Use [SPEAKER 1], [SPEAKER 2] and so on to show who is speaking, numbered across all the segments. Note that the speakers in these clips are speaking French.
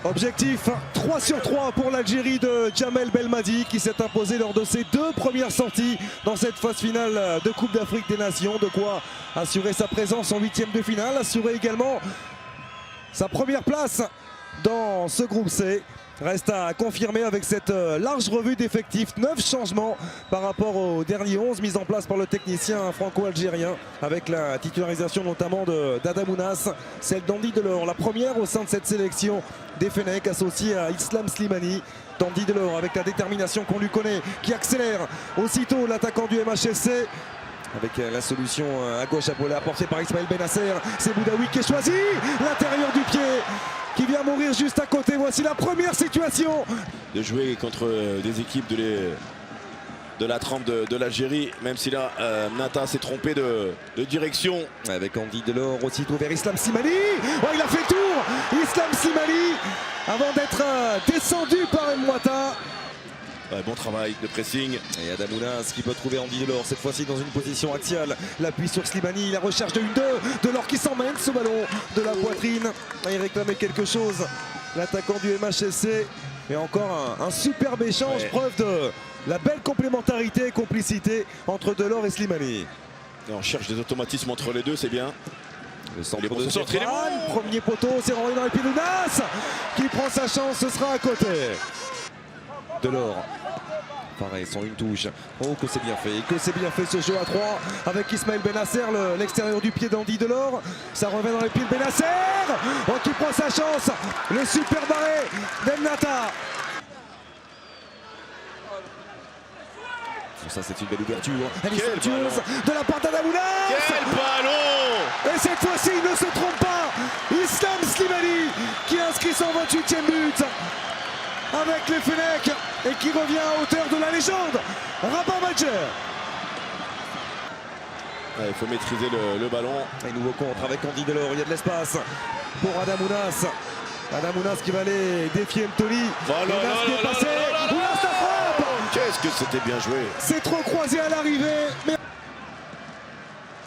[SPEAKER 1] Objectif 3 sur 3 pour l'Algérie de Djamel Belmadi qui s'est imposé lors de ses 2 premières sorties dans cette phase finale de Coupe d'Afrique des Nations. De quoi assurer sa présence en 8e de finale, assurer également sa première place dans ce groupe C. Reste à confirmer avec cette large revue d'effectifs, 9 changements par rapport aux derniers 11 mis en place par le technicien franco-algérien, avec la titularisation notamment d'Adamounas, celle d'Andy Delors, la première au sein de cette sélection des Fennecs, associée à Islam Slimani. Andy Delors avec la détermination qu'on lui connaît, qui accélère aussitôt l'attaquant du MHSC. Avec la solution à gauche apportée par Ismaël Benasser, c'est Boudaoui qui est choisi, l'intérieur du pied qui vient mourir juste à côté. Voici la première situation.
[SPEAKER 2] De jouer contre des équipes de la trempe de l'Algérie, même si là Nata s'est trompé de direction.
[SPEAKER 1] Avec Andy Delors aussitôt vers Islam Slimani. Oh, il a fait le tour, Islam Slimani, avant d'être descendu par Mwata.
[SPEAKER 2] Bon travail de pressing.
[SPEAKER 1] Et Adamounas qui peut trouver Andy Delors, cette fois-ci dans une position axiale. L'appui sur Slimani, la recherche de 1-2. Delors qui s'emmène ce ballon de la poitrine. Il réclamait quelque chose, l'attaquant du MHSC. Mais encore un superbe échange, preuve de la belle complémentarité et complicité entre Delors et Slimani.
[SPEAKER 2] Et on cherche des automatismes entre les deux, c'est bien.
[SPEAKER 1] Le centre de Stéphane, premier poteau, c'est renvoyé dans les pieds de Nas qui prend sa chance, ce sera à côté. Delors, pareil, sans une touche. Oh, que c'est bien fait, que c'est bien fait ce jeu à 3 avec Ismaël Benasser, l'extérieur du pied d'Andy Delors. Ça revient dans les pieds de Benasser, oh, qui prend sa chance. Le super barré d'Ennata. Ça, c'est une belle ouverture. Elle est somptueuse de la part d'Adamounas.
[SPEAKER 2] Quel ballon!
[SPEAKER 1] Et cette fois-ci, il ne se trompe pas. Islam Slimani qui inscrit son 28e but avec les Fennecs et qui revient à hauteur de la légende Rabat Madjer.
[SPEAKER 2] Il faut maîtriser le ballon.
[SPEAKER 1] Et nouveau contre avec Andy Delors, il y a de l'espace pour Adamounas. Adamounas qui va aller défier Mtoli. Ounas qui est passé. Ounas la frappe.
[SPEAKER 2] Qu'est-ce que c'était bien joué.
[SPEAKER 1] C'est trop croisé à l'arrivée. Mais...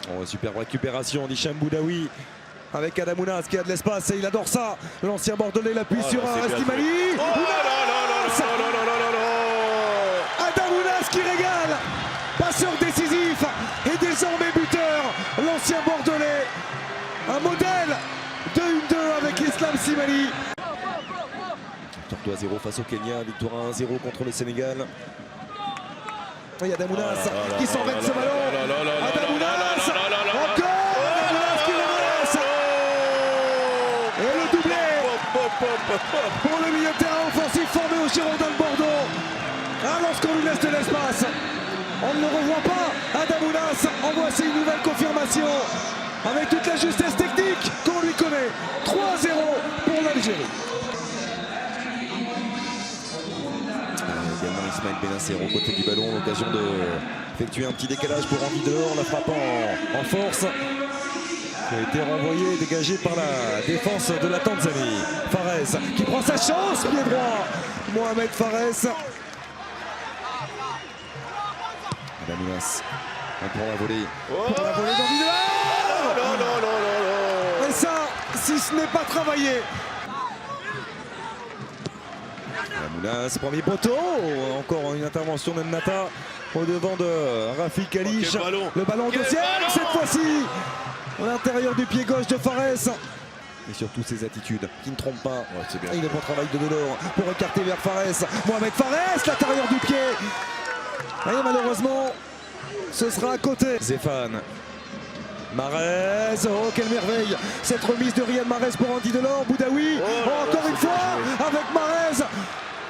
[SPEAKER 1] Oh, superbe récupération d'Hicham Boudaoui. Avec Adamounas qui a de l'espace et il adore ça. L'ancien Bordelais l'appuie sur Slimani. Adamounas qui régale. Passeur décisif et désormais buteur. L'ancien Bordelais. Un modèle de 1-2 avec Islam Slimani. Victoire 2-0 face au Kenya. Victoire 1-0 contre le Sénégal. Il y a Adamounas qui s'embête ce ballon. Adamounas. Encore. Pour le milieu de terrain offensif formé au Girondins de Bordeaux. Lorsqu'on lui laisse de l'espace, on ne le revoit pas. Adamounas en voici une nouvelle confirmation avec toute la justesse technique qu'on lui connaît. 3-0 pour l'Algérie. Également Ismaël Benasser aux côtés du ballon, l'occasion d'effectuer un petit décalage pour Andy Delors, la frappe en force. Qui a été renvoyé et dégagé par la défense de la Tanzanie. Fares qui prend sa chance, pied droit. Mohamed Fares. Adamounas pour la volée. Pour la volée d'Andy Delors. Et ça, si ce n'est pas travaillé. Adamounas, premier poteau. Encore une intervention d'Ennata au devant de Rafik Kalish. Le ballon deuxième cette fois-ci. À l'intérieur du pied gauche de Fares. Et surtout ses attitudes qui ne trompent pas. Et le bon travail de Delors pour écarter vers Fares. Mohamed Fares, l'intérieur du pied. Et malheureusement, ce sera à côté. Zéphane. Mahrez. Oh, quelle merveille. Cette remise de Riyad Mahrez pour Andy Delors. Boudaoui. Encore une fois avec Mahrez.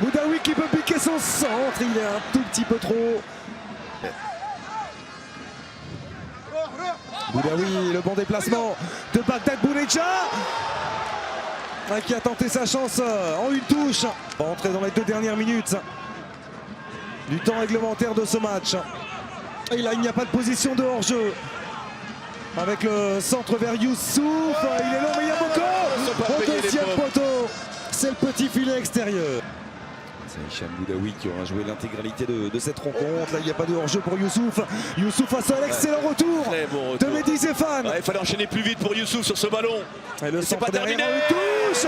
[SPEAKER 1] Boudaoui qui peut piquer son centre. Il est un tout petit peu trop. Boudaoui, le bon déplacement de Bagdad Bounedjah qui a tenté sa chance en une touche. On va entrer dans les 2 dernières minutes du temps réglementaire de ce match. Et là, il n'y a pas de position de hors-jeu. Avec le centre vers Youssouf. Il est long, mais il y a Boko au deuxième poteau. C'est le petit filet extérieur. C'est Hicham Boudaoui qui aura joué l'intégralité de cette rencontre. Là, il n'y a pas de hors-jeu pour Youssouf. Youssouf face à l'excellent retour de Mehdi Zéphane.
[SPEAKER 2] Il fallait enchaîner plus vite pour Youssouf sur ce ballon.
[SPEAKER 1] Et le
[SPEAKER 2] c'est pas terminé.
[SPEAKER 1] Une touche.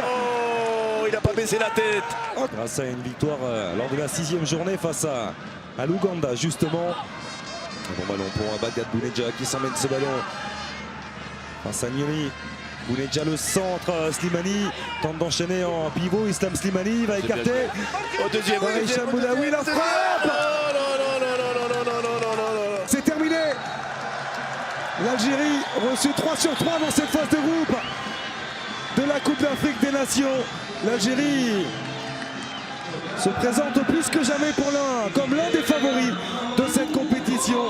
[SPEAKER 2] il n'a pas baissé la tête.
[SPEAKER 1] Grâce à une victoire lors de la 6e journée face à l'Ouganda justement. Un bon ballon pour Bagdad Bounedjah qui s'emmène ce ballon face à Nioni. Bounedjah le centre, Slimani tente d'enchaîner en pivot, Islam Slimani va écarter.
[SPEAKER 2] Au deuxième.
[SPEAKER 1] Hicham Boudaoui, la frappe. C'est terminé. L'Algérie reçu 3 sur 3 dans cette phase de groupe de la Coupe d'Afrique des Nations. L'Algérie se présente plus que jamais comme l'un des favoris de cette compétition.